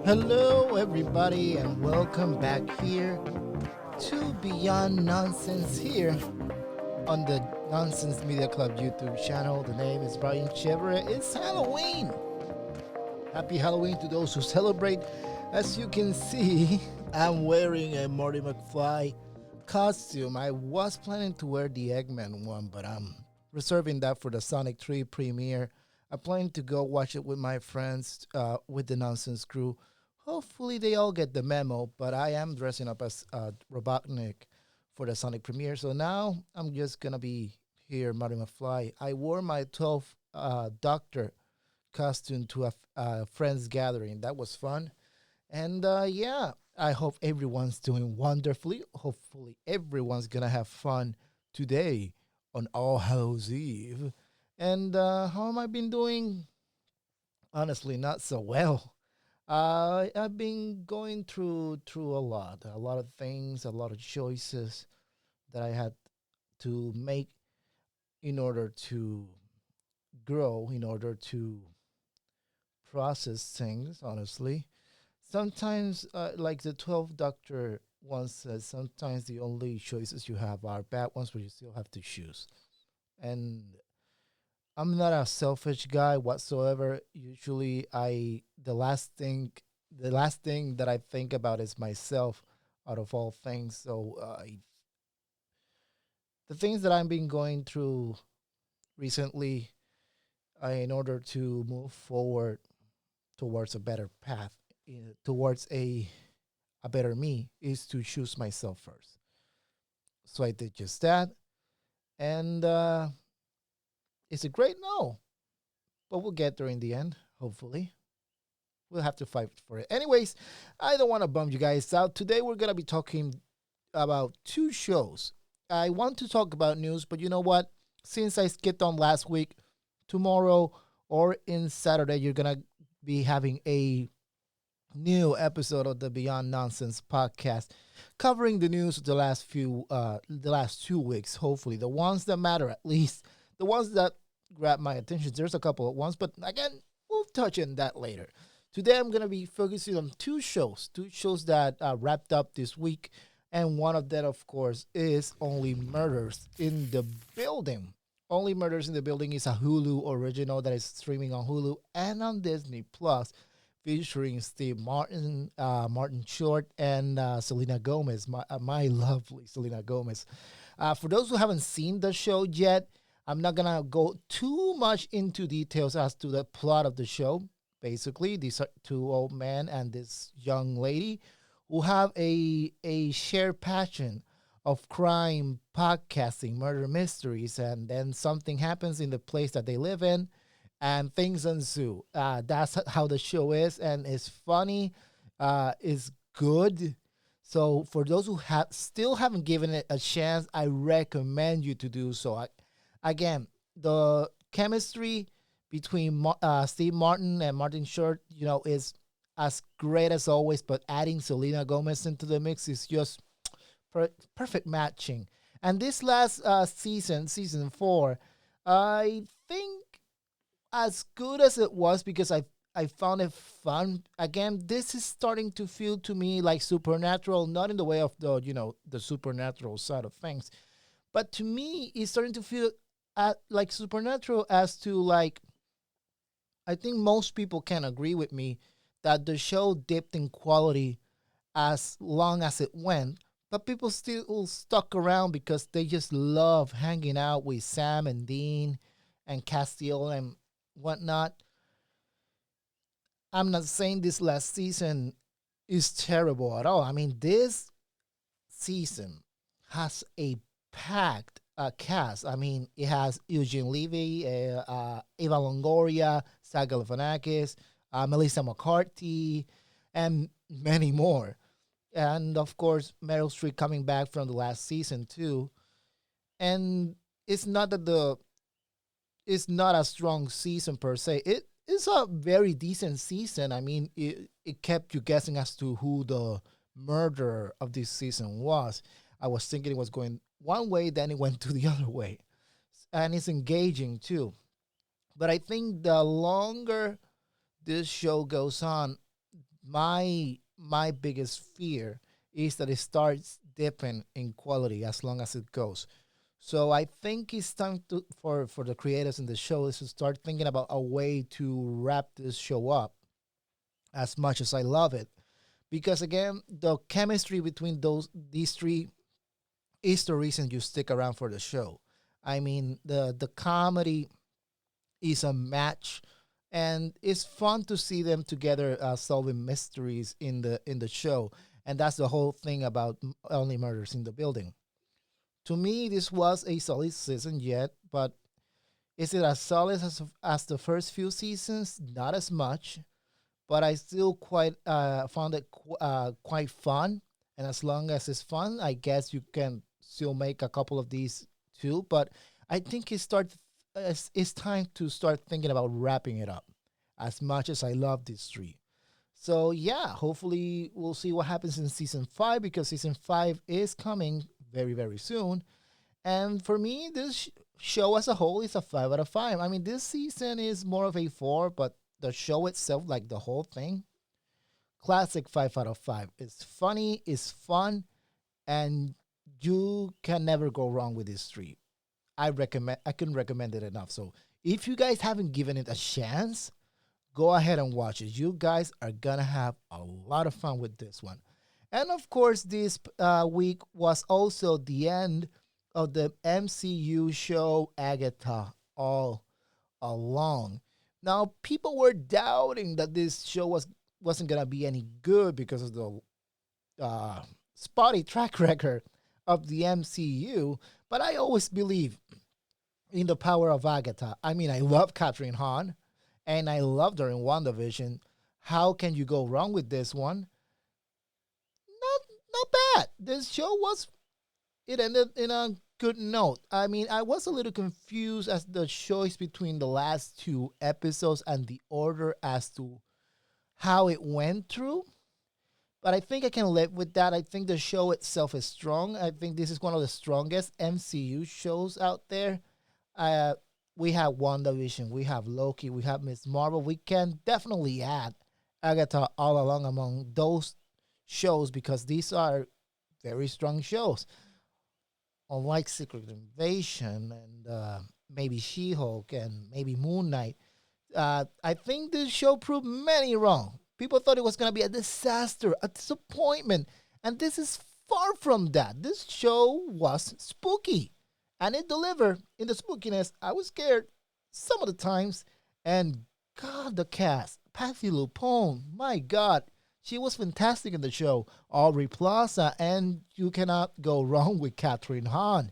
Hello, everybody, and welcome back here to Beyond Nonsense here on the Nonsense Media Club YouTube channel. The name is Brian Chevrolet. It's Halloween. Happy Halloween to those who celebrate. As you can see, I'm wearing a Marty McFly costume. I was planning to wear the Eggman one, but I'm reserving that for the Sonic 3 premiere. I plan to go watch it with my friends, with the Nonsense crew. Hopefully, they all get the memo, but I am dressing up as Robotnik for the Sonic premiere. So now I'm just going to be here, Marty McFly. I wore my 12th Doctor costume to a friend's gathering. That was fun. And yeah, I hope everyone's doing wonderfully. Hopefully, everyone's going to have fun today on All Hallows Eve. And how am I been doing? Honestly, not so well. I've been going through a lot of things, a lot of choices that I had to make in order to grow, in order to process things. Honestly, sometimes, like the 12th Doctor once said, sometimes the only choices you have are bad ones, but you still have to choose. And I'm not a selfish guy whatsoever. Usually, the last thing that I think about is myself, out of all things. So, the things that I've been going through recently, in order to move forward towards a better path, towards a better me, is to choose myself first. So I did just that, and is it great? No, but we'll get there in the end, hopefully. We'll have to fight for it. Anyways, I don't want to bum you guys out. Today we're going to be talking about two shows. I want to talk about news, but you know what? Since I skipped on last week, tomorrow or in Saturday, you're going to be having a new episode of the Beyond Nonsense podcast covering the news of the last 2 weeks, hopefully. The ones that matter, at least. The ones that grab my attention. There's a couple of ones, but again, we'll touch on that later. Today, I'm going to be focusing on two shows that wrapped up this week. And one of them, of course, is Only Murders in the Building. Only Murders in the Building is a Hulu original that is streaming on Hulu and on Disney Plus, featuring Steve Martin, Martin Short, and Selena Gomez, my lovely Selena Gomez. For those who haven't seen the show yet, I'm not going to go too much into details as to the plot of the show. Basically, these are two old men and this young lady who have a shared passion of crime, podcasting, murder mysteries, and then something happens in the place that they live in, and things ensue. That's how the show is, and it's funny, it's good. So for those who still haven't given it a chance, I recommend you to do so. Again, the chemistry between Steve Martin and Martin Short, is as great as always. But adding Selena Gomez into the mix is just perfect matching. And this last season 4, I think as good as it was because I found it fun. Again, this is starting to feel to me like supernatural, not in the way of the supernatural side of things, but to me, it's starting to feel like supernatural as to like I think most people can agree with me that the show dipped in quality as long as it went, but people still stuck around because they just love hanging out with Sam and Dean and Castiel and whatnot. I'm not saying this last season is terrible at all. I mean, this season has a packed cast. I mean, it has Eugene Levy, Eva Longoria, Saga Galifianakis, Melissa McCarthy, and many more. And of course, Meryl Streep coming back from the last season too. And it's not that it's not a strong season per se. It is a very decent season. I mean, it kept you guessing as to who the murderer of this season was. I was thinking it was going one way, then it went to the other way. And it's engaging too. But I think the longer this show goes on, my biggest fear is that it starts dipping in quality as long as it goes. So I think it's time for the creators in the show is to start thinking about a way to wrap this show up as much as I love it. Because again, the chemistry between these three is the reason you stick around for the show. I mean, the comedy is a match, and it's fun to see them together solving mysteries in the show, and that's the whole thing about Only Murders in the Building. To me, this was a solid season yet, but is it as solid as the first few seasons? Not as much, but I still quite found it quite fun. And as long as it's fun, I guess you can still make a couple of these too. But I think it's time to start thinking about wrapping it up. As much as I love these three, so yeah, hopefully we'll see what happens in season five because season five is coming very very soon. And for me, this show as a whole is a 5 out of 5. I mean, this season is more of a 4, but the show itself, like the whole thing, classic 5 out of 5. It's funny, it's fun, and you can never go wrong with this three. I couldn't recommend it enough. So if you guys haven't given it a chance, go ahead and watch it. You guys are gonna have a lot of fun with this one. And of course, this week was also the end of the MCU show Agatha all along. Now, people were doubting that this show wasn't gonna be any good because of the spotty track record of the MCU. But I always believe in the power of Agatha. I mean, I love Catherine Hahn, and I loved her in WandaVision. How can you go wrong with this one? Not bad. This show was it ended in a good note. I mean, I was a little confused as the choice between the last two episodes and the order as to how it went through. But I think I can live with that. I think the show itself is strong. I think this is one of the strongest MCU shows out there. Uh, we have WandaVision, we have Loki, we have Miss Marvel. We can definitely add Agatha all along among those shows because these are very strong shows. Unlike Secret Invasion and maybe She-Hulk and maybe Moon Knight, I think this show proved many wrong. People thought it was going to be a disaster, a disappointment, and this is far from that. This show was spooky, and it delivered in the spookiness. I was scared some of the times, and God, the cast, Patty Lupone, my God, she was fantastic in the show. Aubrey Plaza, and you cannot go wrong with Catherine Hahn.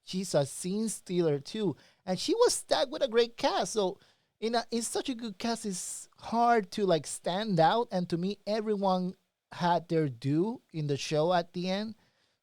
She's a scene stealer too, and she was stacked with a great cast. So in such a good cast, it's hard to like stand out. And to me, everyone had their due in the show at the end.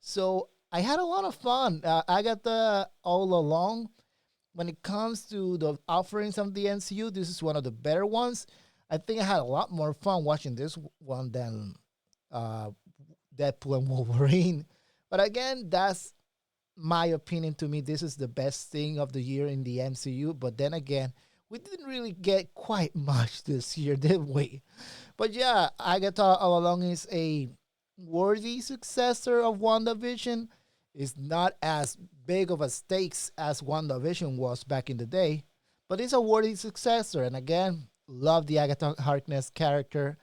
So I had a lot of fun. I got the all along. When it comes to the offerings of the NCU, this is one of the better ones. I think I had a lot more fun watching this one than uh, Deadpool and Wolverine. But again, that's my opinion. To me, this is the best thing of the year in the MCU. But then again, we didn't really get quite much this year, did we? But yeah, Agatha all along is a worthy successor of WandaVision. It's not as big of a stakes as WandaVision was back in the day, but it's a worthy successor. And again, love the Agatha Harkness character.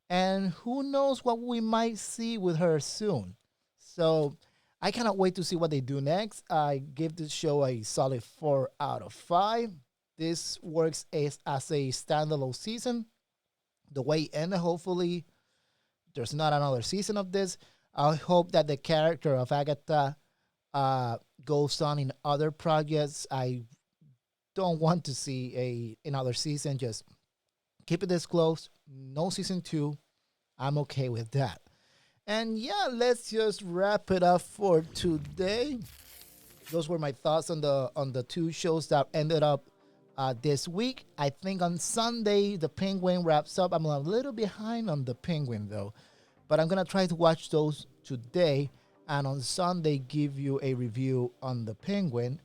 And who knows what we might see with her soon. So I cannot wait to see what they do next. I give this show a solid 4 out of 5. This works as a standalone season. The way it ended, hopefully, there's not another season of this. I hope that the character of Agatha goes on in other projects. I don't want to see another season. Just keep it this close. No season 2. I'm okay with that. And yeah, let's just wrap it up for today. Those were my thoughts on the two shows that ended up this week. I think on Sunday the Penguin wraps up. I'm a little behind on the Penguin though, but I'm gonna try to watch those today, and on Sunday give you a review on the Penguin.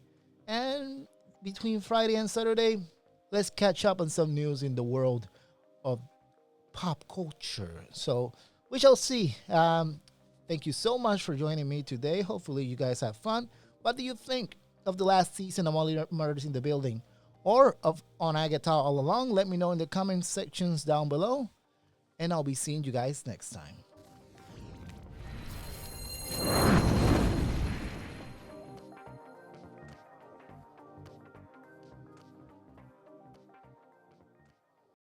And between Friday and Saturday, let's catch up on some news in the world of pop culture. So we shall see. Thank you so much for joining me today. Hopefully you guys have fun. What do you think of the last season of Only Murders in the Building, or of on Agatha all along? Let me know in the comment sections down below, and I'll be seeing you guys next time.